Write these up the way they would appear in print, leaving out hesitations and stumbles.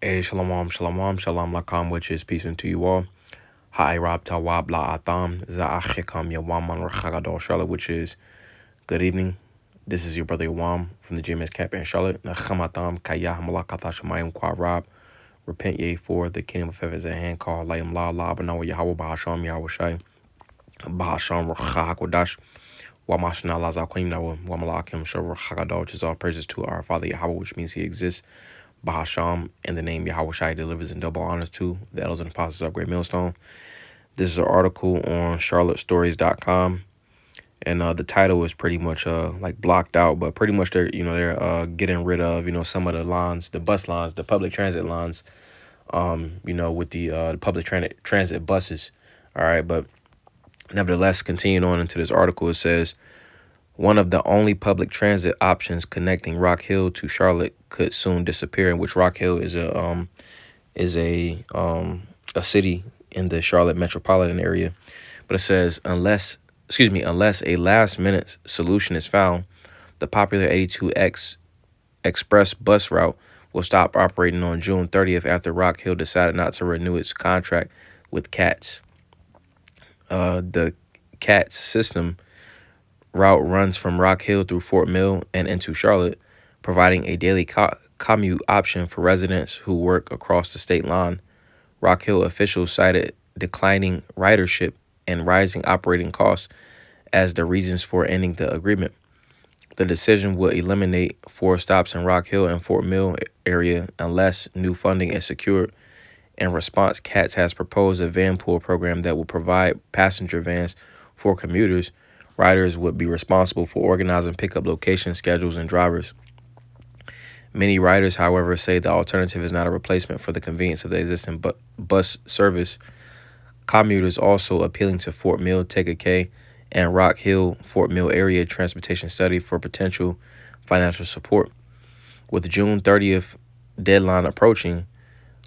Hey, shalom, shalom, shalom lakam, which is peace unto you all. Hi, Rob Tawab La Atam, Za'achikam Yawaman Rachagadol Charlotte, which is good evening. This is your brother Yawam from the GMS camp in Charlotte. Nachamatam Kayah Malakatashamayim Kwa Rob. Repent ye for the kingdom of heaven is at hand. Call Layim La La Banawa Yahweh Bahasham Yahweh Shai. Bahasham Rachahakodash. Wamashna Lazaquim Nawa. Wamalakim Shah Rachagadol, which is all praises to our Father Yahweh, which means he exists. Bahasham, and the name Yahweh Shai delivers in double honors to the elders and apostles of Great Millstone. This is an article on charlottestories.com, and the title is pretty much like blocked out, but pretty much they're getting rid of some of the lines, the bus lines, the public transit lines, with the public transit buses. All right, but nevertheless, continuing on into this article, it says one of the only public transit options connecting Rock Hill to Charlotte could soon disappear, in which Rock Hill is a city in the Charlotte metropolitan area. But it says unless a last minute solution is found, the popular 82X express bus route will stop operating on June 30th after Rock Hill decided not to renew its contract with CATS. The CATS system route runs from Rock Hill through Fort Mill and into Charlotte, providing a daily commute option for residents who work across the state line. Rock Hill officials cited declining ridership and rising operating costs as the reasons for ending the agreement. The decision would eliminate 4 stops in Rock Hill and Fort Mill area unless new funding is secured. In response, CATS has proposed a van pool program that will provide passenger vans for commuters. Riders would be responsible for organizing pickup location schedules and drivers. Many riders, however, say the alternative is not a replacement for the convenience of the existing bus service. Commuters also appealing to Fort Mill, Take-A-K, and Rock Hill, Fort Mill area transportation study for potential financial support. With June 30th deadline approaching,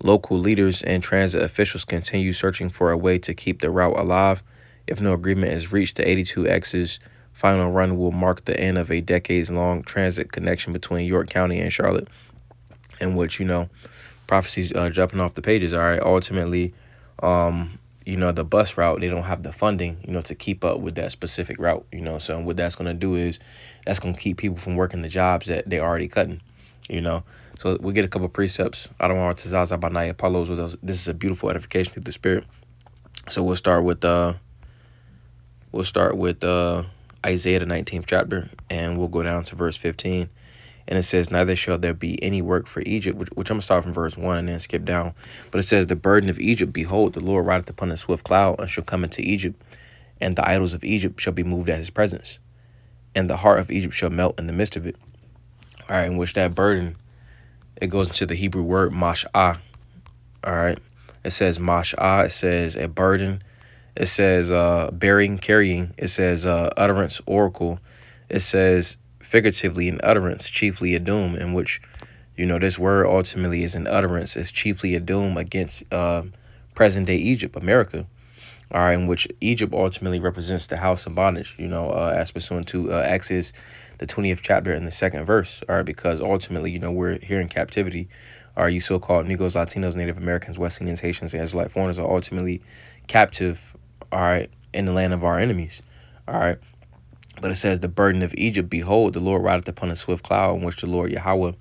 local leaders and transit officials continue searching for a way to keep the route alive. If no agreement is reached, the 82X's final run will mark the end of a decades-long transit connection between York County and Charlotte, in which, prophecies jumping off the pages. All right, ultimately, the bus route, they don't have the funding, to keep up with that specific route, So what that's going to do is that's going to keep people from working the jobs that they're already cutting, So we'll get a couple precepts. I don't want to Zaza Banaya Paulos with us. This is a beautiful edification through the spirit. So we'll start with Isaiah the 19th chapter, and we'll go down to verse 15. And it says, neither shall there be any work for Egypt, which I'm going to start from verse 1 and then skip down. But it says, the burden of Egypt, behold, the Lord rideth upon a swift cloud, and shall come into Egypt, and the idols of Egypt shall be moved at his presence, and the heart of Egypt shall melt in the midst of it. All right, in which that burden, it goes into the Hebrew word mash'ah. All right, it says mash'ah, it says a burden, it says bearing, carrying, it says utterance, oracle, it says figuratively an utterance, chiefly a doom, in which, this word ultimately is an utterance, is chiefly a doom against present day Egypt, America. All right, in which Egypt ultimately represents the house of bondage, as pursuant to Exodus, the 20th chapter and the 2nd verse. All right, because ultimately, we're here in captivity. All right, you so-called Negroes, Latinos, Native Americans, West Indians, Haitians, and Israelite foreigners are ultimately captive, all right, in the land of our enemies. All right. But it says, the burden of Egypt, behold, the Lord rideth upon a swift cloud, in which the Lord Yahweh,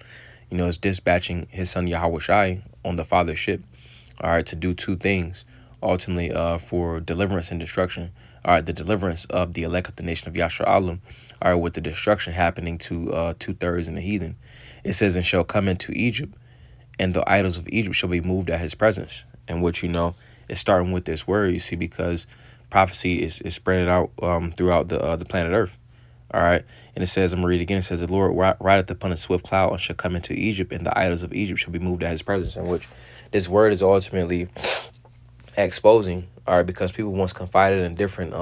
is dispatching his son Yahweh Shai on the Father's ship, all right, to do 2 things, ultimately for deliverance and destruction. All right, the deliverance of the elect of the nation of Yashar Alam, all right, with the destruction happening to 2/3 in the heathen. It says, and shall come into Egypt, and the idols of Egypt shall be moved at his presence, in which, is starting with this word, you see, because prophecy is spreading out throughout the planet Earth. All right. And it says, I'm going to read it again. It says, the Lord rideth upon a swift cloud and shall come into Egypt, and the idols of Egypt shall be moved at his presence, in which this word is ultimately exposing, all right, because people once confided in different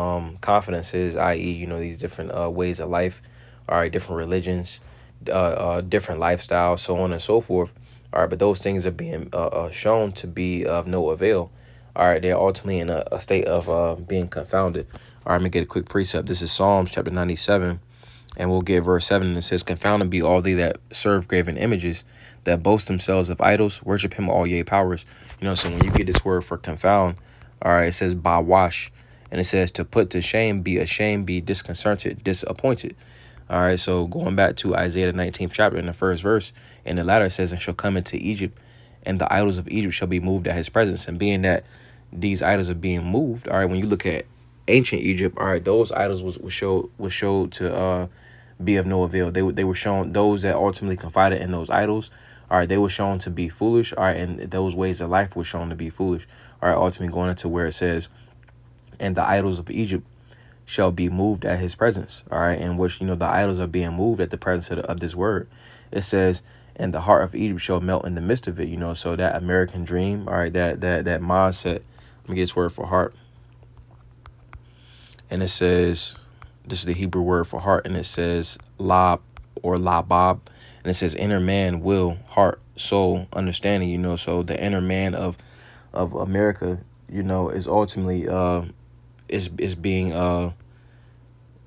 confidences, i.e., these different ways of life, all right, different religions, different lifestyles, so on and so forth. All right, but those things are being shown to be of no avail. All right, they're ultimately in a state of being confounded. All right, I'm going to get a quick precept. This is Psalms chapter 97, And we'll get verse 7, and it says, "Confounded be all they that serve graven images, that boast themselves of idols, worship him all ye powers." So when you get this word for confound, all right, it says bawash, and it says to put to shame, be ashamed, be disconcerted, disappointed. All right, so going back to Isaiah the 19th chapter in the first verse, in the latter it says, "And shall come into Egypt, and the idols of Egypt shall be moved at his presence." And being that these idols are being moved, all right, when you look at ancient Egypt, all right, those idols was showed to be of no avail. They were shown, those that ultimately confided in those idols, all right, they were shown to be foolish, all right, and those ways of life were shown to be foolish, all right, ultimately going into where it says, "And the idols of Egypt shall be moved at his presence," all right, in which, the idols are being moved at the presence of this word. It says, "And the heart of Egypt shall melt in the midst of it," so that American dream, all right, that mindset. Let me get this word for heart. And it says, this is the Hebrew word for heart, and it says lab or labab, and it says inner man, will, heart, soul, understanding. So the inner man of America, is ultimately is being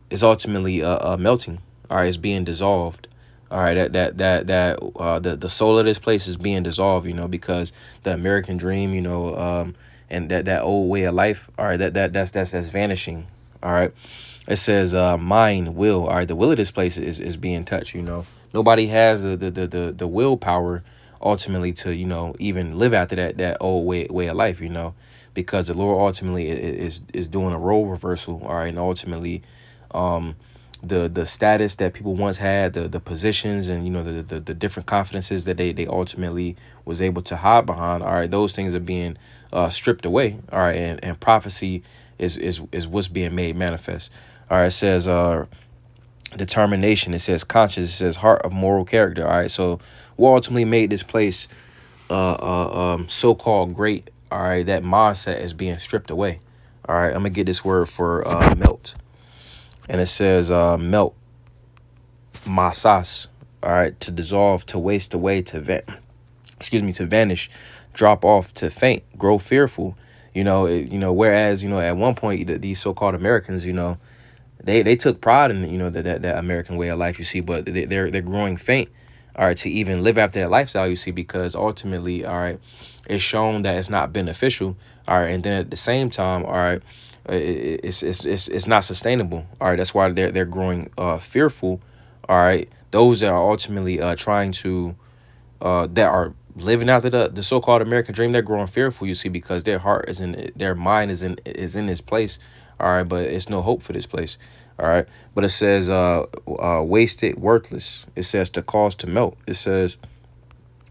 is ultimately melting. All right, it's being dissolved. All right, the soul of this place is being dissolved. Because the American dream, and that old way of life. All right, that's vanishing. All right, it says mind, will. All right, the will of this place is being touched. Nobody has the willpower ultimately to even live after that old way of life. Because the Lord ultimately is doing a role reversal. All right, and ultimately, the status that people once had, the positions, and the different confidences that they ultimately was able to hide behind, all right, those things are being stripped away, all right, and prophecy is what's being made manifest. All right, it says determination, it says conscience, it says heart of moral character. All right, so what ultimately made this place so-called great, all right, that mindset is being stripped away. All right, I'm gonna get this word for melt, and it says melt, masas, all right, to dissolve, to waste away, to vanish, drop off, to faint, grow fearful. Whereas at one point these so-called Americans, they took pride in that American way of life, but they're growing faint, all right, to even live after that lifestyle, because ultimately, all right, it's shown that it's not beneficial, all right, and then at the same time, all right, it's not sustainable, all right. That's why they're growing fearful, all right. Those that are ultimately trying to that are living after the so-called American dream, they're growing fearful, because their heart is in, their mind is in this place, all right, but it's no hope for this place, all right. But it says wasted, worthless. It says to cause to melt. It says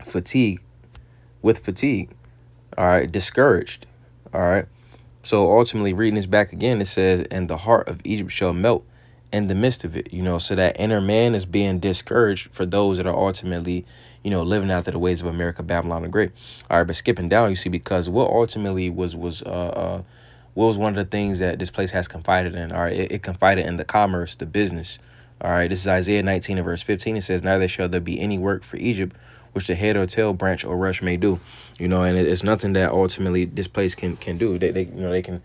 fatigue, with fatigue, all right, discouraged, all right. So ultimately, reading this back again, it says, "And the heart of Egypt shall melt in the midst of it." So that inner man is being discouraged for those that are ultimately, living after the ways of America, Babylon the Great. All right, but skipping down, because what ultimately was what was one of the things that this place has confided in. All right, it confided in the commerce, the business. All right, this is Isaiah 19 and verse 15. It says, "Neither shall there be any work for Egypt, which the head or tail, branch or rush may do." And it's nothing that ultimately this place can do. They can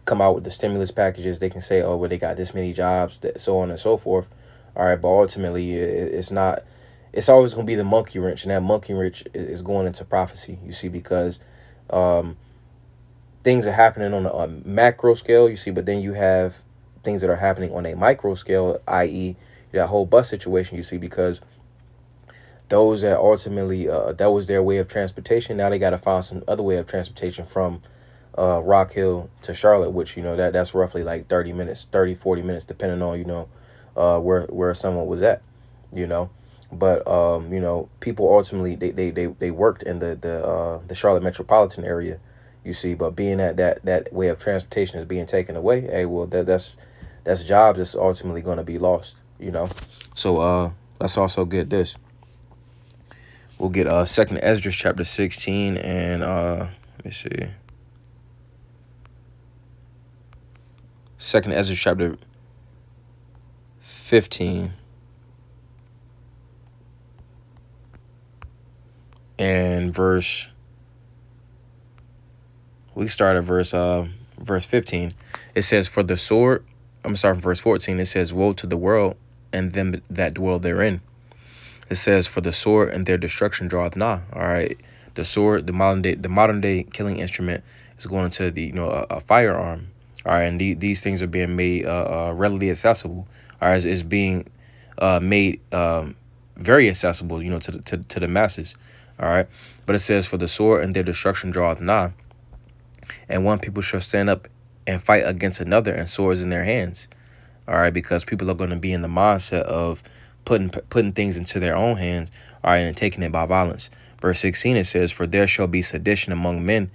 come out with the stimulus packages. They can say, oh, well, they got this many jobs, so on and so forth. All right, but ultimately, it's not. It's always going to be the monkey wrench, and that monkey wrench is going into prophecy. Because things are happening on a macro scale. But then you have things that are happening on a micro scale, i.e., that whole bus situation. Because those that ultimately that was their way of transportation. Now they got to find some other way of transportation from Rock Hill to Charlotte, which that's roughly like 40 minutes, depending on where someone was at. But people ultimately they worked in the Charlotte metropolitan area, but being that way of transportation is being taken away, hey, well, that's jobs that's ultimately going to be lost. So let's also get this. We'll get Second Esdras chapter 16 and let me see. Second Esdras chapter 15 and we start at verse 15. It says, "For the sword," I'm sorry, from verse 14, it says, "Woe to the world and them that dwell therein. It says, for the sword and their destruction draweth nigh. All right. The sword, the modern day killing instrument is going into the, a firearm. All right. And these things are being made readily accessible. All right. It's being made very accessible, to the masses. All right. But it says, for the sword and their destruction draweth nigh, and one people shall stand up and fight against another, and swords in their hands. All right, because people are going to be in the mindset of putting things into their own hands, all right, and taking it by violence. Verse 16, it says, for there shall be sedition among men,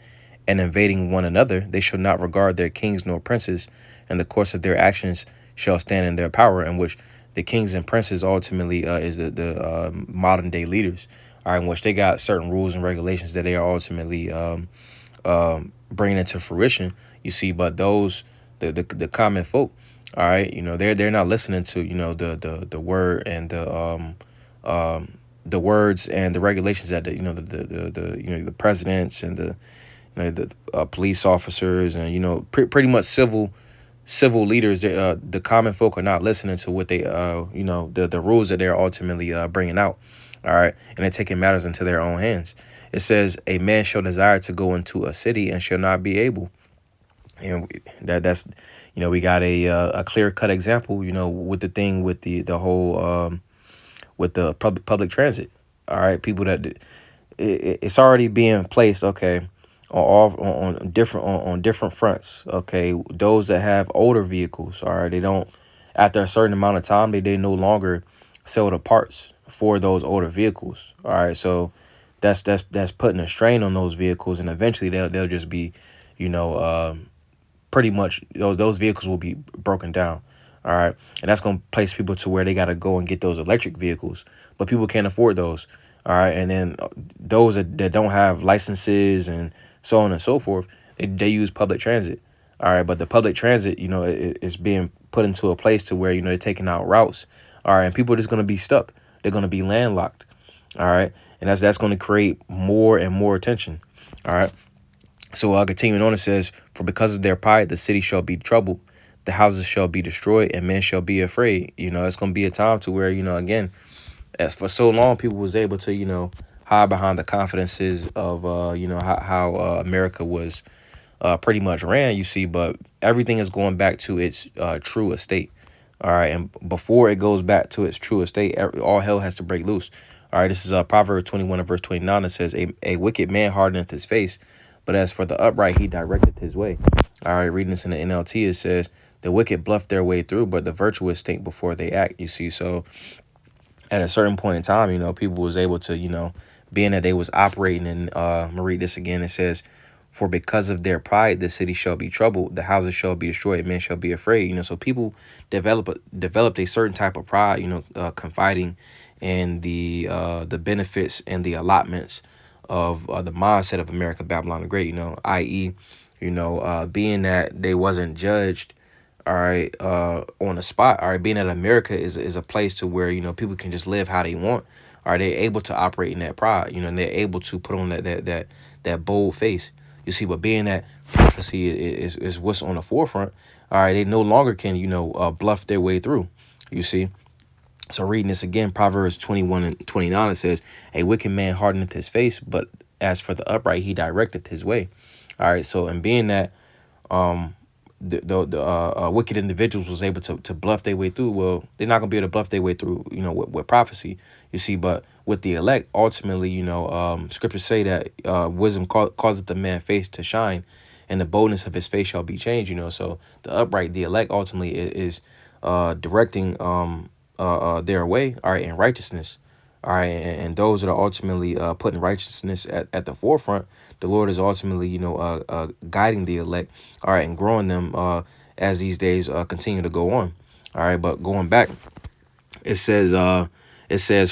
and invading one another. They shall not regard their kings nor princes, and the course of their actions shall stand in their power, in which the kings and princes ultimately is the modern day leaders, all right, in which they got certain rules and regulations that they are ultimately bringing into fruition. You see, but those the common folk, all right, they're not listening to the word and the words and the regulations that the presidents and the police officers and pretty much civil leaders. The common folk are not listening to what they the rules that they're ultimately bringing out. All right, and they're taking matters into their own hands. It says, a man shall desire to go into a city and shall not be able. And that's we got a clear cut example, with the thing with the whole with the public transit. All right, people it's already being placed, okay, on different fronts. Okay, those that have older vehicles, all right, they don't, after a certain amount of time, they no longer sell the parts for those older vehicles. All right, so that's putting a strain on those vehicles, and eventually they'll just be, pretty much those vehicles will be broken down. All right. And that's going to place people to where they got to go and get those electric vehicles, but people can't afford those. All right. And then those that don't have licenses and so on and so forth, they use public transit. All right. But the public transit, is being put into a place to where, they're taking out routes. All right. And people are just going to be stuck. They're going to be landlocked. All right. And that's going to create more and more attention. All right. So continuing on, it says, for because of their pride, the city shall be troubled, the houses shall be destroyed, and men shall be afraid. It's going to be a time to where, again, as for so long, people was able to, hide behind the confidences of, how America was pretty much ran, you see, but everything is going back to its true estate. All right. And before it goes back to its true estate, all hell has to break loose. All right. This is Proverbs 21 and verse 29. It says, a wicked man hardeneth his face, but as for the upright, he directeth his way. All right, reading this in the NLT, it says, the wicked bluff their way through, but the virtuous think before they act. You see, so at a certain point in time, people was able to, being that they was operating in, I'm gonna read this again. It says, for because of their pride, the city shall be troubled, the houses shall be destroyed, men shall be afraid. So people developed a certain type of pride, confiding in the benefits and the allotments of the mindset of America, Babylon the Great, i.e., being that they wasn't judged, all right, on the spot, all right, being that America is a place to where, people can just live how they want, are they able to operate in that pride, and they're able to put on that bold face, you see, but being that prophecy is what's on the forefront, all right, they no longer can, bluff their way through, you see. So reading this again, Proverbs 21 and 29, it says, a wicked man hardeneth his face, but as for the upright, he directeth his way. All right. So, and being that the wicked individuals was able to bluff their way through, well, they're not going to be able to bluff their way through, with prophecy, you see. But with the elect, ultimately, scriptures say that wisdom causeth the man's face to shine, and the boldness of his face shall be changed, So the upright, the elect, ultimately is directing their way, all right, in righteousness, all right, and those that are ultimately putting righteousness at the forefront, the Lord is ultimately, guiding the elect, all right, and growing them as these days continue to go on, all right. But going back, it says,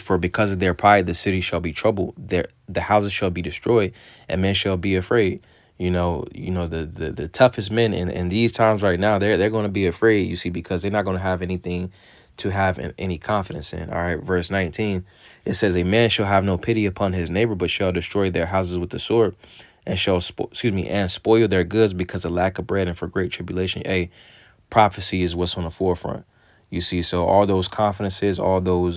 for because of their pride, the city shall be troubled, the houses shall be destroyed, and men shall be afraid. The toughest men in these times right now, they're going to be afraid, you see, because they're not going to have anything to have any confidence in. All right, verse 19, it says, a man shall have no pity upon his neighbor, but shall destroy their houses with the sword, and shall and spoil their goods because of lack of bread and for great tribulation. Prophecy is what's on the forefront. You see, so all those confidences, all those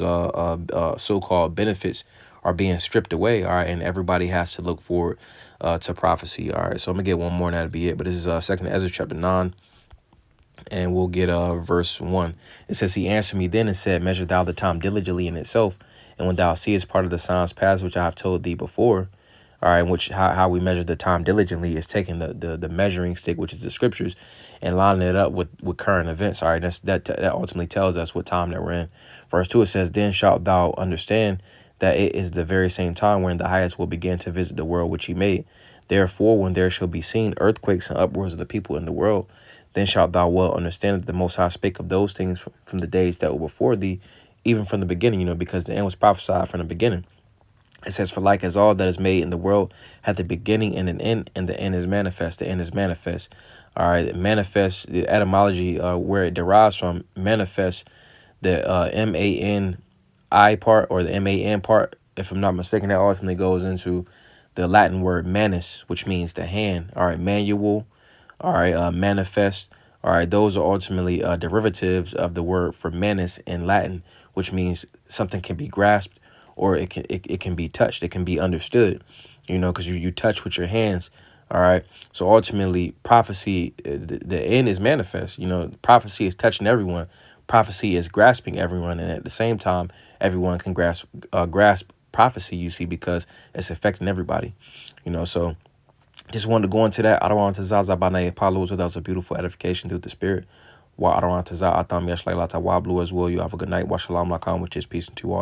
so-called benefits are being stripped away. All right, and everybody has to look forward to prophecy. All right, so I'm gonna get one more, and that'll be it. But this is Second Esdras chapter 9, and we'll get verse 1. It says, he answered me then and said, measure thou the time diligently in itself, and when thou seest part of the signs past which I have told thee before. All right, which how we measure the time diligently is taking the measuring stick, which is the scriptures, and lining it up with current events. All right, that ultimately tells us what time that we're in. Verse 2, it says, then shalt thou understand that it is the very same time when the highest will begin to visit the world which he made. Therefore, when there shall be seen earthquakes and uproars of the people in the world, then shalt thou well understand that the Most High spake of those things from the days that were before thee, even from the beginning, because the end was prophesied from the beginning. It says, for like as all that is made in the world had the beginning and an end, and the end is manifest. The end is manifest. All right, manifest, the etymology where it derives from, manifest, the M-A-N-I part, or the M-A-N part, if I'm not mistaken, that ultimately goes into the Latin word manus, which means the hand. All right, manual. All right, manifest. All right, those are ultimately derivatives of the word for manus in Latin, which means something can be grasped, or it can be touched. It can be understood, because you touch with your hands. All right. So ultimately, prophecy, the end is manifest. Prophecy is touching everyone. Prophecy is grasping everyone, and at the same time, everyone can grasp prophecy. You see, because it's affecting everybody. So just wanted to go into that. I don't want to zaza bana Paulo, so that was a beautiful edification through the spirit. Wa I don't want to za atam yash like lata wa blue as well. You have a good night. Wa shalom lakam, which is peace and to all.